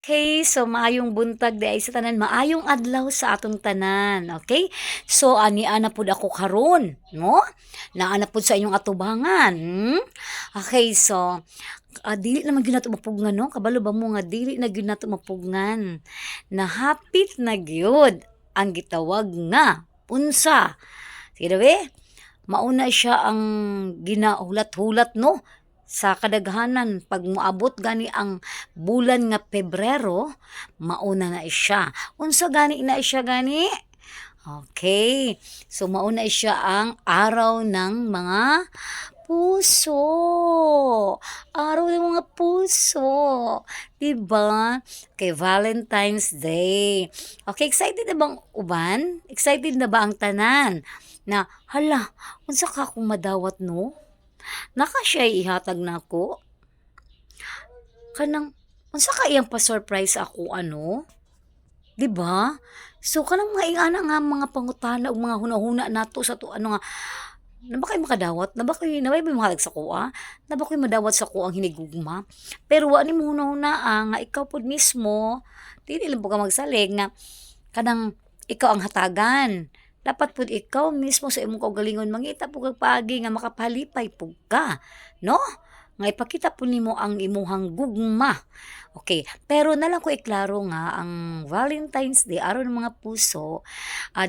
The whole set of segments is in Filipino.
Okay, so maayong buntag di ay sa tanan, maayong adlaw sa atong tanan, okay? So ani-ana pud ako karon, no? Naana pud sa inyong atubangan, Okay, so dili naman gyud nato mapugngan, no? Kabalo ba mo nga dili na gyud nato mapugngan. Nahapit na gyud ang gitawag nga unsa. Sige be? Mauna siya ang ginahulat-hulat, no? Sa kadaghanan, pag moabot gani ang bulan nga Pebrero, mauna na siya. Unsa gani na siya gani? Okay. So mauna siya ang araw ng mga puso. Araw ng mga puso. 'Di ba? Kay Valentine's Day. Okay, excited na bang uban? Excited na ba ang tanan? Na, hala, unsa ka akong madawat no? Naka siya ihatag nako. Kanang unsa ka iyang pa-surprise ako ano? 'Di ba? So kanang mga ingana nga mga pangutana ug mga hunahuna nato sa to ano nga na ba kayo makadawat? Na ba may mahatag sa kuha? Na ba ko'y madawat sa kuang hinigugma? Pero wa nimo hunahuna nga ikaw pud mismo dili lang pud ka magsalig nga kanang ikaw ang hatagan. Dapat pud ikaw mismo sa imong kaugalingon mangita pud kag paagi nga makapalipay pud ka, no? Nga ipakita po nimo ang imuhang gugma. Okay, pero nalang ko iklaro nga ang Valentine's Day, araw ng mga puso,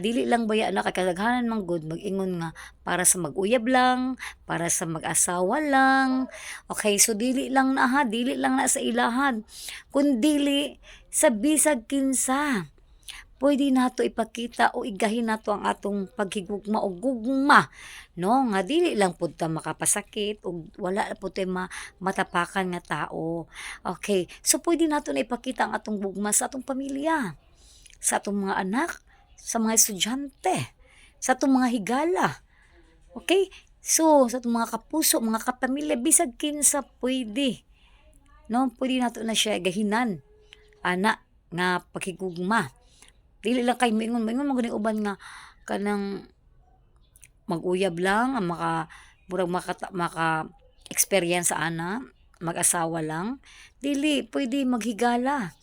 dili lang baya na kay kadaghanan man gud mag-ingon nga para sa mag-uyab lang, para sa mag-asawa lang. Okay, so dili lang na ha, dili lang na sa ilahan, kundili sa bisag kinsa. Puwede nato ipakita o igahin nato ang atong paghigugma o gugma, no, nga dili lang pud ta makapasakit ug wala pud tay matapakan nga tao. Okay, so puwede nato na ipakita ang atong gugma sa atong pamilya, sa atong mga anak, sa mga estudyante, sa atong mga higala, okay. So, sa atong mga kapuso, mga kapamilya, bisag kinsa puwede, no, puwede nato na siya gahinan, ana, nga paghigugma. Dili lang kay moingon man gud ang uban nga kanang mag-uyab lang ang murag maka-experience ana, mag-asawa lang, dili puwede maghigala,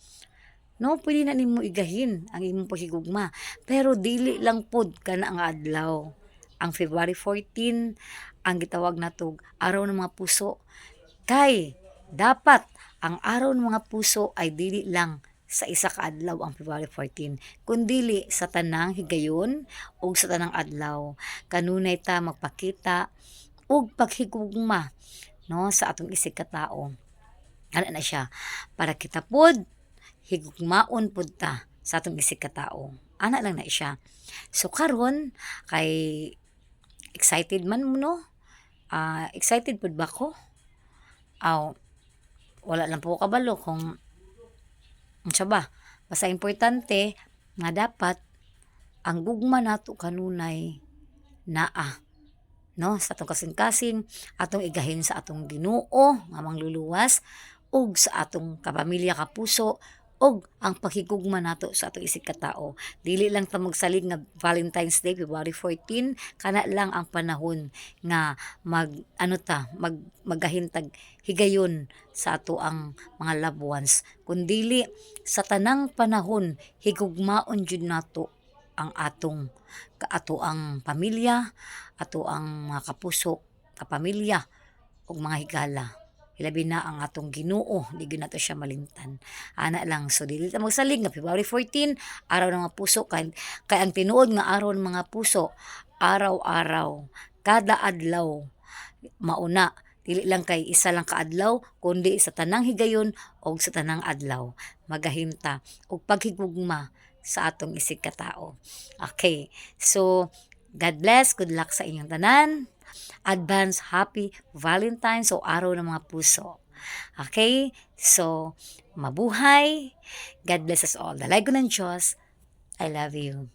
no, puwede na nimo igahin ang imong paghigugma. Pero dili lang pod kana nga adlaw, ang February 14 ang gitawag natog Araw ng Mga Puso, kay dapat ang Araw ng Mga Puso ay dili lang sa isa ka adlaw ang February 14, kundili sa tanang higayon ug sa tanang adlaw. Kanunay ta magpakita og paghigugma, no, sa atong isig ka tawo. Ana na siya, para kita pod higugmaon pod ta sa atong isig ka tawo. Ana lang na siya. So karon kay excited man mo, no? Excited pod ba ko? Aw, wala lang po ko kabalo kung unsa ba? Basta importante nga dapat ang gugma nato kanunay naa, no, sa atong kasing-kasing, atong igahin sa atong Ginoo nga mangluluwas ug sa atong kapamilya, kapuso ug ang paghigugma nato sa atong isig ka tawo. Dili lang ta magsalig nga Valentine's Day February 14 kana lang ang panahon nga maghahintag higayon sa ato ang mga loved ones, kundili sa tanang panahon higugmaon jud nato ang ato ang pamilya, ato ang mga kapuso, kapamilya ug mga higala. Ilabi na ang atong Ginoo, di gyud nato siya malimtan. Ana lang, so dili ta magsalig nga February 14 araw ng mga puso, kay ang tinuod nga araw ng mga puso, araw-araw, kada adlaw mauna, dili lang kay isa lang ka adlaw kundi sa tanang higayon og sa tanang adlaw magahinta og paghigugma sa atong isig ka tawo. Okay, so God bless, good luck sa inyong tanan. Advance Happy Valentine's o Araw ng Mga Puso. Okay? So, mabuhay. God bless us all. Dalay ko ng Diyos. I love you.